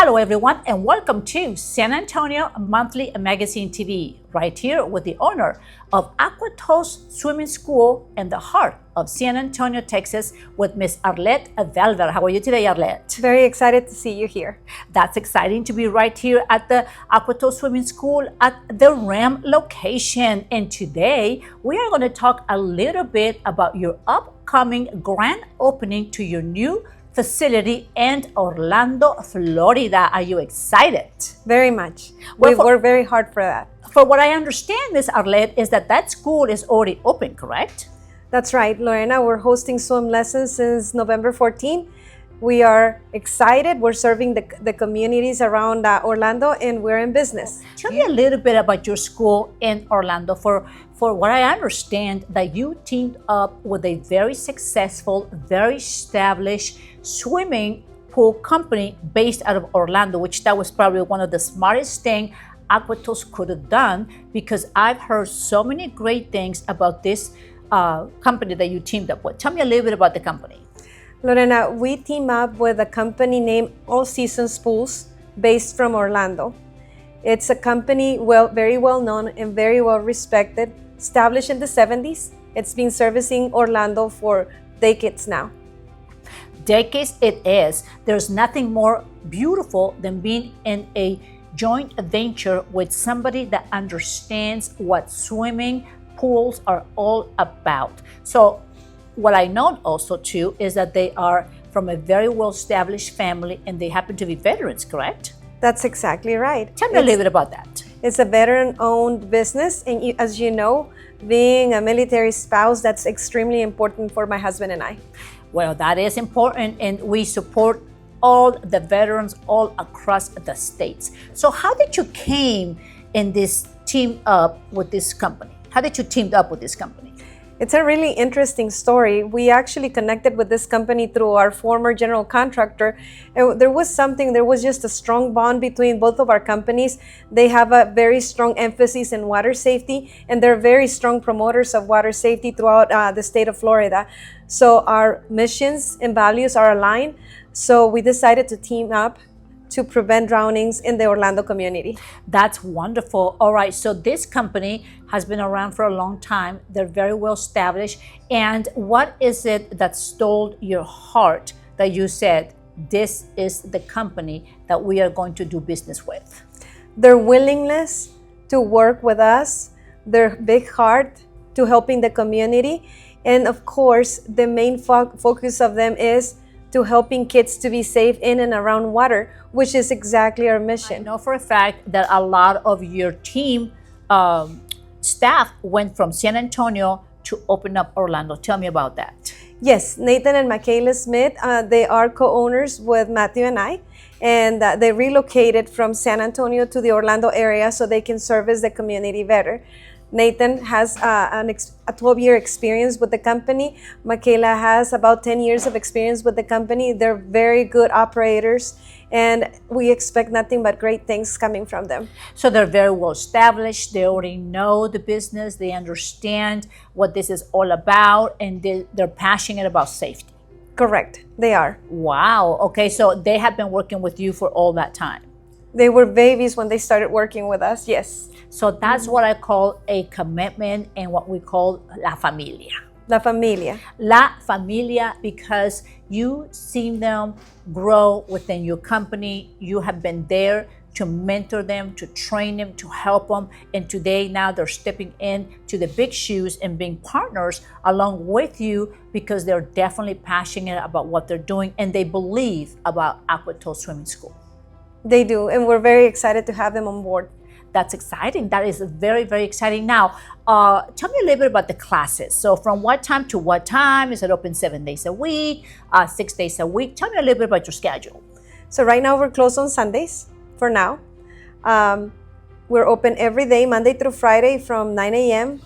Hello everyone and welcome to San Antonio Monthly Magazine TV, right here with the owner of AQUA-TOTS Swim School in the heart of San Antonio, Texas, with Miss Arlette Belver. How are you today, Arlette? Very excited to see you here. That's exciting to be right here at the AQUA-TOTS Swimming School at the Ram location. And today we are going to talk a little bit about your upcoming grand opening to your new facility in Orlando, Florida. Are you excited? Very much. Well, We worked very hard for that. For what I understand, Miss Arlette, is that school is already open, correct? That's right, Lorena. We're hosting swim lessons since November 14. We are excited. We're serving the communities around Orlando, and we're in business. Tell me a little bit about your school in Orlando. For what I understand, that you teamed up with a very successful, very established swimming pool company based out of Orlando, which that was probably one of the smartest things AQUA-TOTS could have done, because I've heard so many great things about this company that you teamed up with. Tell me a little bit about the company. Lorena, we team up with a company named All Seasons Pools based from Orlando. It's a company very well known and very well respected, established in the 70s. It's been servicing Orlando for decades now. Decades it is. There's nothing more beautiful than being in a joint venture with somebody that understands what swimming pools are all about. So what I know also too is that they are from a very well-established family and they happen to be veterans, correct? That's exactly right. Tell me a little bit about that. It's a veteran-owned business, and as you know, being a military spouse, that's extremely important for my husband and I. Well, that is important, and we support all the veterans all across the states. So how did you came in this team up with this company? How did you team up with this company? It's a really interesting story. We actually connected with this company through our former general contractor. And there was just a strong bond between both of our companies. They have a very strong emphasis in water safety, and they're very strong promoters of water safety throughout the state of Florida. So our missions and values are aligned. So we decided to team up to prevent drownings in the Orlando community. That's wonderful. All right, so this company has been around for a long time. They're very well established. And what is it that stole your heart that you said, this is the company that we are going to do business with? Their willingness to work with us, their big heart to helping the community, and of course, the main focus of them is to helping kids to be safe in and around water, which is exactly our mission. I know for a fact that a lot of your team staff went from San Antonio to open up Orlando. Tell me about that. Yes, Nathan and Michaela Smith, they are co-owners with Matthew and I, and they relocated from San Antonio to the Orlando area so they can service the community better. Nathan has a 12-year experience with the company. Michaela has about 10 years of experience with the company. They're very good operators, and we expect nothing but great things coming from them. So they're very well established. They already know the business. They understand what this is all about, and they're passionate about safety. Correct, they are. Wow. Okay, so they have been working with you for all that time. They were babies when they started working with us, yes. So that's what I call a commitment and what we call la familia. La familia. La familia, because you see them grow within your company. You have been there to mentor them, to train them, to help them. And today now they're stepping in to the big shoes and being partners along with you, because they're definitely passionate about what they're doing and they believe about AQUA-TOTS Swimming School. They do, and we're very excited to have them on board. That's exciting. That is very, very exciting. Now, tell me a little bit about the classes. So from what time to what time? Is it open 7 days a week, 6 days a week? Tell me a little bit about your schedule. So right now we're closed on Sundays for now. We're open every day, Monday through Friday from 9 a.m.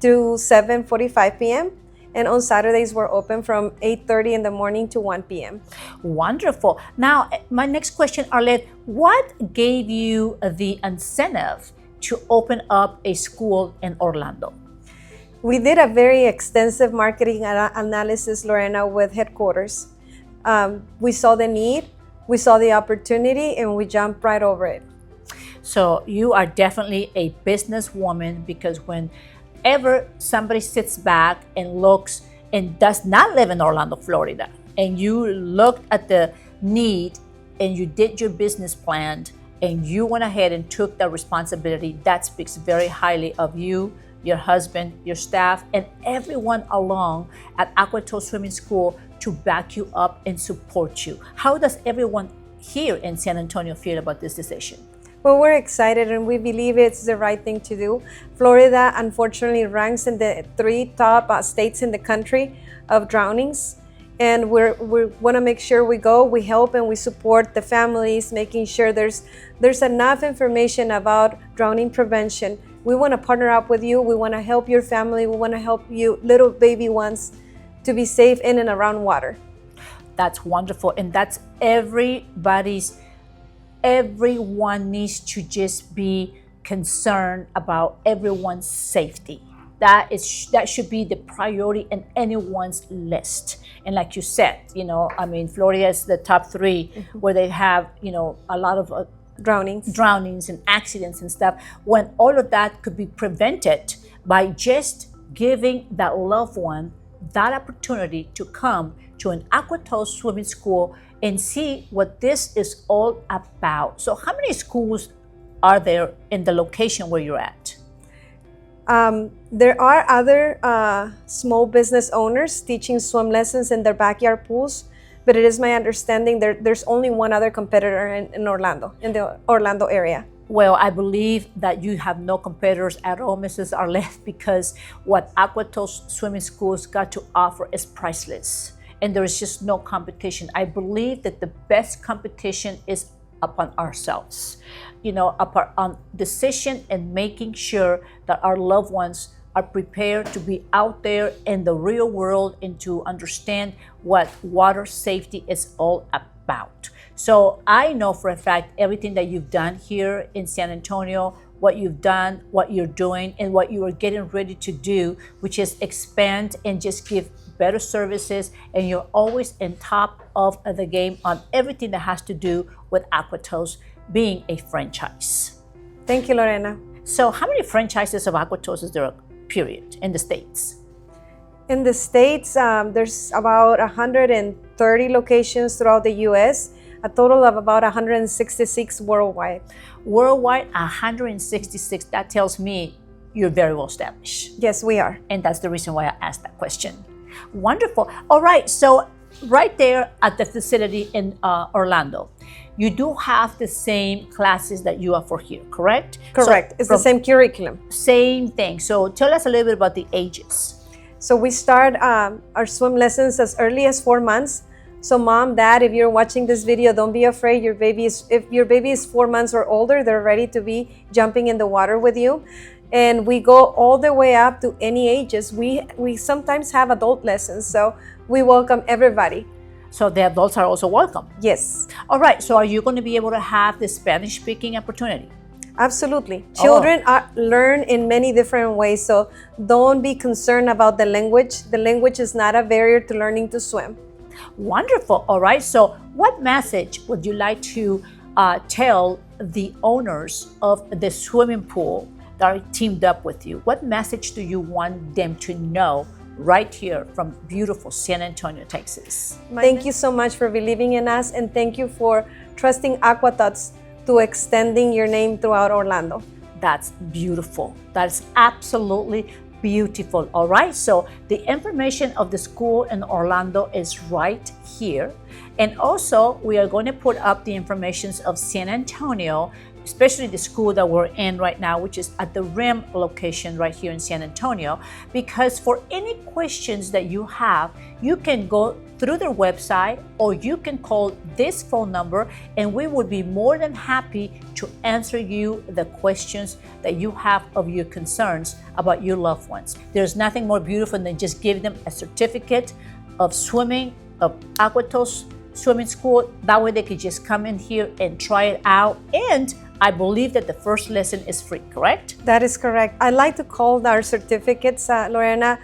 to 7:45 p.m. And on Saturdays, we're open from 8:30 in the morning to 1 p.m. Wonderful. Now, my next question, Arlette, what gave you the incentive to open up a school in Orlando? We did a very extensive marketing analysis, Lorena, with headquarters. We saw the need we saw the opportunity and we jumped right over it. So you are definitely a businesswoman, because whenever somebody sits back and looks and does not live in Orlando, Florida, and you looked at the need and you did your business plan and you went ahead and took the responsibility, that speaks very highly of you, your husband, your staff, and everyone along at AQUA-TOTS Swimming School to back you up and support you. How does everyone here in San Antonio feel about this decision? Well, we're excited and we believe it's the right thing to do. Florida, unfortunately, ranks in the 3 top states in the country of drownings. And we want to make sure we go, we help, and we support the families, making sure there's enough information about drowning prevention. We want to partner up with you. We want to help your family. We want to help you little baby ones to be safe in and around water. That's wonderful. And that's everyone needs to just be concerned about everyone's safety. That should be the priority in anyone's list. And like you said, Florida is the top 3 where they have, a lot of drownings and accidents and stuff, when all of that could be prevented by just giving that loved one that opportunity to come to an AQUA-TOTS swimming school and see what this is all about. So how many schools are there in the location where you're at? There are other small business owners teaching swim lessons in their backyard pools, but it is my understanding there's only one other competitor in Orlando, in the Orlando area. Well, I believe that you have no competitors at all, Mrs. Arlette, because what AQUA-TOTS Swimming Schools got to offer is priceless. And there is just no competition. I believe that the best competition is upon ourselves, upon decision and making sure that our loved ones are prepared to be out there in the real world and to understand what water safety is all about. So I know for a fact everything that you've done here in San Antonio, what you've done, what you're doing, and what you are getting ready to do, which is expand and just give better services, and you're always in top of the game on everything that has to do with AQUA-TOTS being a franchise. Thank you, Lorena. So how many franchises of AQUA-TOTS is there, period, in the States? In the States, there's about 130 locations throughout the U.S., a total of about 166 worldwide. Worldwide, 166. That tells me you're very well established. Yes, we are. And that's the reason why I asked that question. Wonderful. All right, so right there at the facility in Orlando, you do have the same classes that you offer here, correct? Correct. So it's the same curriculum. Same thing. So tell us a little bit about the ages. So we start our swim lessons as early as 4 months. So mom, dad, if you're watching this video, don't be afraid. If your baby is 4 months or older, they're ready to be jumping in the water with you. And we go all the way up to any ages. We sometimes have adult lessons, so we welcome everybody. So the adults are also welcome? Yes. All right, so are you going to be able to have the Spanish-speaking opportunity? Absolutely. Children learn in many different ways, so don't be concerned about the language. The language is not a barrier to learning to swim. Wonderful. All right, so what message would you like to tell the owners of the swimming pool that are teamed up with you? What message do you want them to know right here from beautiful San Antonio, Texas? Thank you so much for believing in us, and thank you for trusting AQUA-TOTS to extending your name throughout Orlando. That's beautiful. That's absolutely beautiful. All right, so the information of the school in Orlando is right here. And also, we are going to put up the information of San Antonio, especially the school that we're in right now, which is at the RIM location right here in San Antonio, because for any questions that you have, you can go through their website or you can call this phone number, and we would be more than happy to answer you the questions that you have of your concerns about your loved ones. There's nothing more beautiful than just giving them a certificate of swimming, of AQUA-TOTS Swimming School. That way they could just come in here and try it out. And I believe that the first lesson is free, correct? That is correct. I like to call our certificates, Lorena,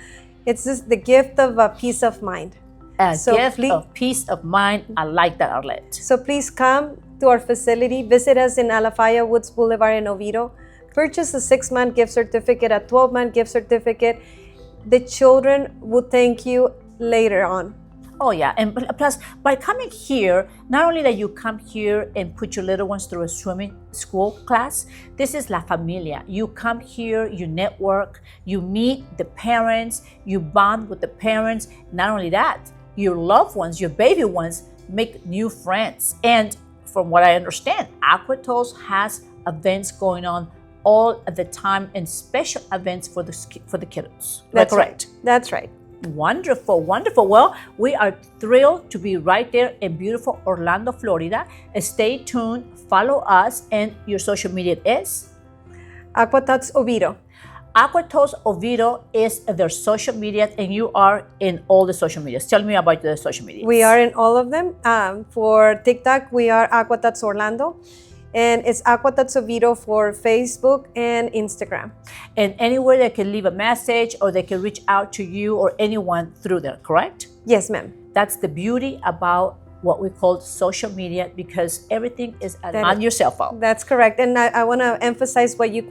it's just the gift of peace of mind. A gift of peace of mind. I like that, Arlette. So please come to our facility. Visit us in Alafaya, Woods Boulevard in Oviedo. Purchase a 6-month gift certificate, a 12-month gift certificate. The children will thank you later on. Oh yeah, and plus by coming here, not only that you come here and put your little ones through a swimming school class, this is La Familia. You come here, you network, you meet the parents, you bond with the parents. Not only that, your loved ones, your baby ones, make new friends. And from what I understand, AQUA-TOTS has events going on all the time and special events for the kiddos. That's correct. That's right. Wonderful, wonderful. Well, we are thrilled to be right there in beautiful Orlando, Florida. Stay tuned, follow us, and your social media is? AQUA-TOTS Oviedo. AQUA-TOTS Oviedo is their social media, and you are in all the social medias. Tell me about the social media. We are in all of them. For TikTok, we are AQUA-TOTS Orlando. And it's AQUA-TOTS Oviedo for Facebook and Instagram. And anywhere they can leave a message or they can reach out to you or anyone through there, correct? Yes, ma'am. That's the beauty about what we call social media, because everything is on your cell phone. That's correct. And I want to emphasize what you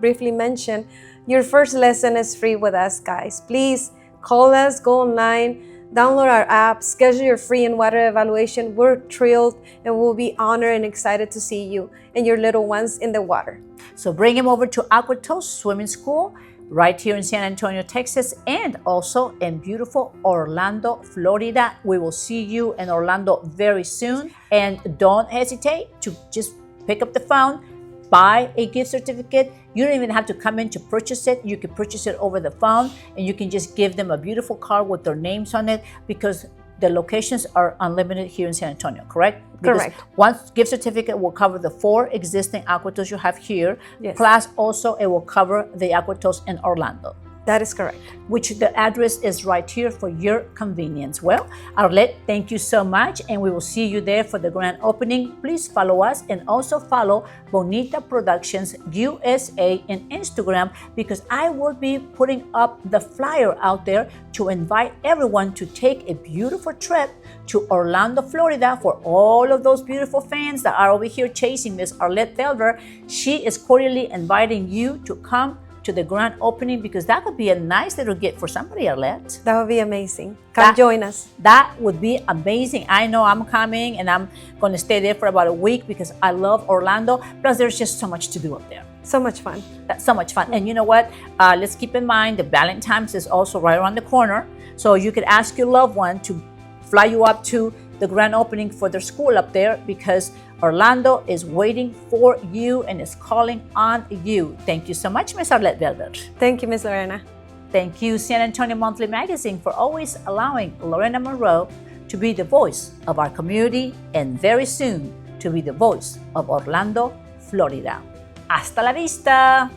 briefly mentioned. Your first lesson is free with us, guys. Please call us, go online, download our app, schedule your free in-water evaluation. We're thrilled and we'll be honored and excited to see you and your little ones in the water. So bring them over to AQUA-TOTS Swimming School right here in San Antonio, Texas, and also in beautiful Orlando, Florida. We will see you in Orlando very soon. And don't hesitate to just pick up the phone, buy a gift certificate. You don't even have to come in to purchase it. You can purchase it over the phone, and you can just give them a beautiful card with their names on it, because the locations are unlimited here in San Antonio, correct? Correct. Because one gift certificate will cover the 4 existing AQUA-TOTS you have here. Yes. Plus also it will cover the AQUA-TOTS in Orlando. That is correct. Which the address is right here for your convenience. Well, Arlette, thank you so much, and we will see you there for the grand opening. Please follow us, and also follow Bonita Productions USA in Instagram, because I will be putting up the flyer out there to invite everyone to take a beautiful trip to Orlando, Florida, for all of those beautiful fans that are over here chasing Miss Arlette Belver. She is cordially inviting you to come to the grand opening, because that would be a nice little gift for somebody, Arlette. That would be amazing. Come join us. That would be amazing. I know I'm coming, and I'm going to stay there for about a week because I love Orlando. Plus, there's just so much to do up there. So much fun. That's so much fun. And you know what? Let's keep in mind the Valentine's is also right around the corner. So you could ask your loved one to fly you up to the grand opening for their school up there, because Orlando is waiting for you and is calling on you. Thank you so much, Ms. Arlette Belver. Thank you, Ms. Lorena. Thank you, San Antonio Monthly Magazine, for always allowing Lorena Monroe to be the voice of our community, and very soon to be the voice of Orlando, Florida. Hasta la vista.